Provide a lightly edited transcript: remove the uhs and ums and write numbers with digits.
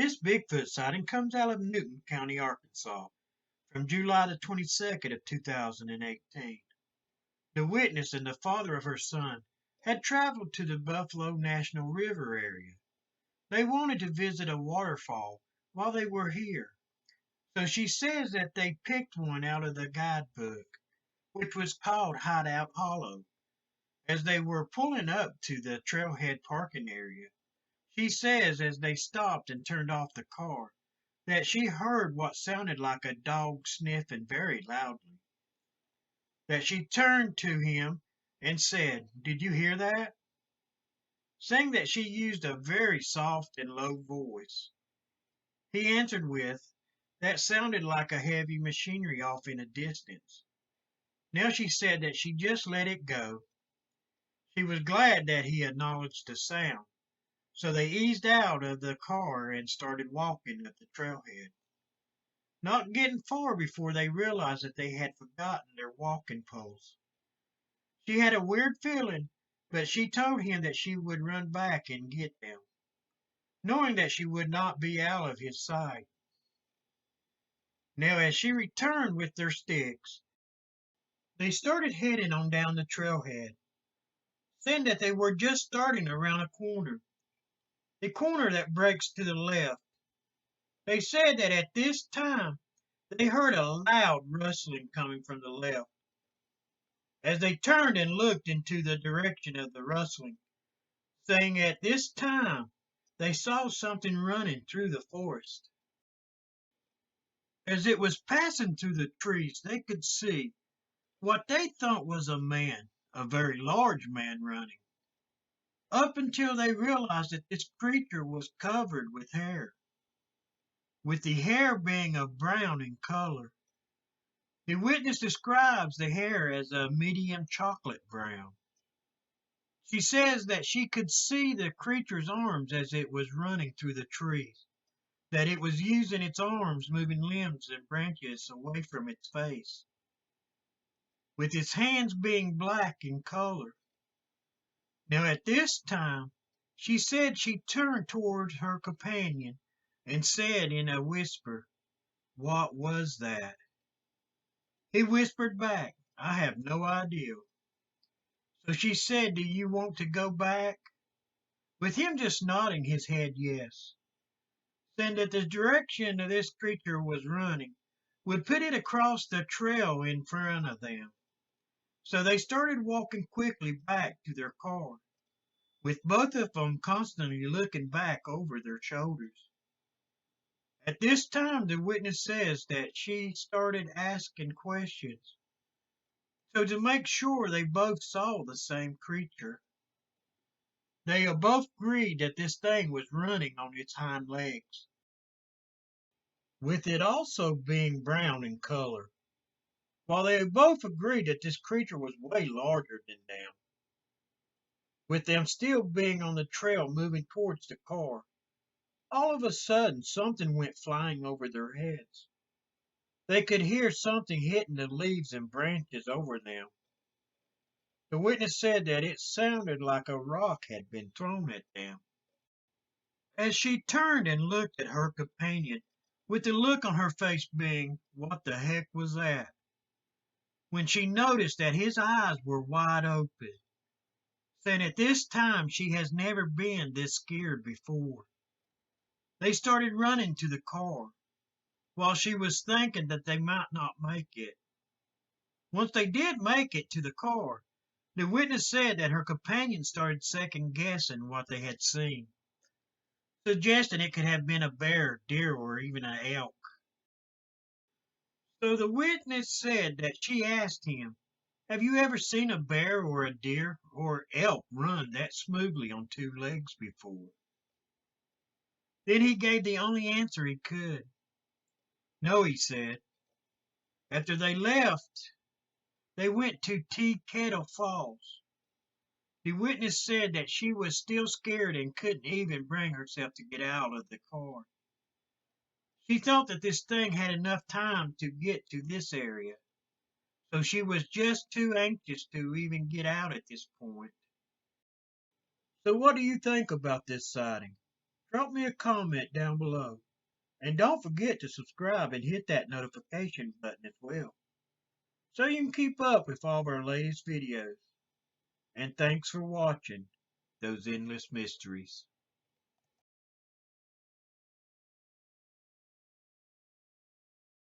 This Bigfoot sighting comes out of Newton County, Arkansas, from July the 22nd of 2018. The witness and the father of her son had traveled to the Buffalo National River area. They wanted to visit a waterfall while they were here, so she says that they picked one out of the guidebook, which was called Hideout Hollow. As they were pulling up to the trailhead parking area, she says as they stopped and turned off the car that she heard what sounded like a dog sniffing very loudly. That she turned to him and said, "Did you hear that?" saying that she used a very soft and low voice. He answered with, "That sounded like a heavy machinery off in a distance." Now she said that she just let it go. She was glad that he acknowledged the sound, so they eased out of the car and started walking up the trailhead. Not getting far before they realized that they had forgotten their walking poles. She had a weird feeling, but she told him that she would run back and get them, knowing that she would not be out of his sight. Now, as she returned with their sticks, they started heading on down the trailhead, saying that they were just starting around a corner that breaks to the left. They said that at this time they heard a loud rustling coming from the left. As they turned and looked into the direction of the rustling, saying at this time they saw something running through the forest. As it was passing through the trees, they could see what they thought was a man, a very large man running, up until they realized that this creature was covered with hair, with the hair being of brown in color. The witness describes the hair as a medium chocolate brown. She says that she could see the creature's arms as it was running through the trees, that it was using its arms, moving limbs and branches away from its face, with its hands being black in color. Now at this time, she said she turned towards her companion and said in a whisper, "What was that?" He whispered back, "I have no idea." So she said, "Do you want to go back?" With him just nodding his head yes, saying that the direction that this creature was running would put it across the trail in front of them. So they started walking quickly back to their car, with both of them constantly looking back over their shoulders. At this time, the witness says that she started asking questions, so to make sure they both saw the same creature. They both agreed that this thing was running on its hind legs, with it also being brown in color, while they both agreed that this creature was way larger than them. With them still being on the trail moving towards the car, all of a sudden something went flying over their heads. They could hear something hitting the leaves and branches over them. The witness said that it sounded like a rock had been thrown at them. As she turned and looked at her companion, with the look on her face being, "What the heck was that?" when she noticed that his eyes were wide open, saying at this time she has never been this scared before. They started running to the car, while she was thinking that they might not make it. Once they did make it to the car, the witness said that her companion started second guessing what they had seen, suggesting it could have been a bear, deer, or even an elk. So the witness said that she asked him, "Have you ever seen a bear or a deer or elk run that smoothly on two legs before?" Then he gave the only answer he could. "No," he said. After they left, they went to Tea Kettle Falls. The witness said that she was still scared and couldn't even bring herself to get out of the car. She thought that this thing had enough time to get to this area, so she was just too anxious to even get out at this point. So what do you think about this sighting? drop me a comment down below. And don't forget to subscribe and hit that notification button as well, so you can keep up with all of our latest videos. And thanks for watching those endless mysteries.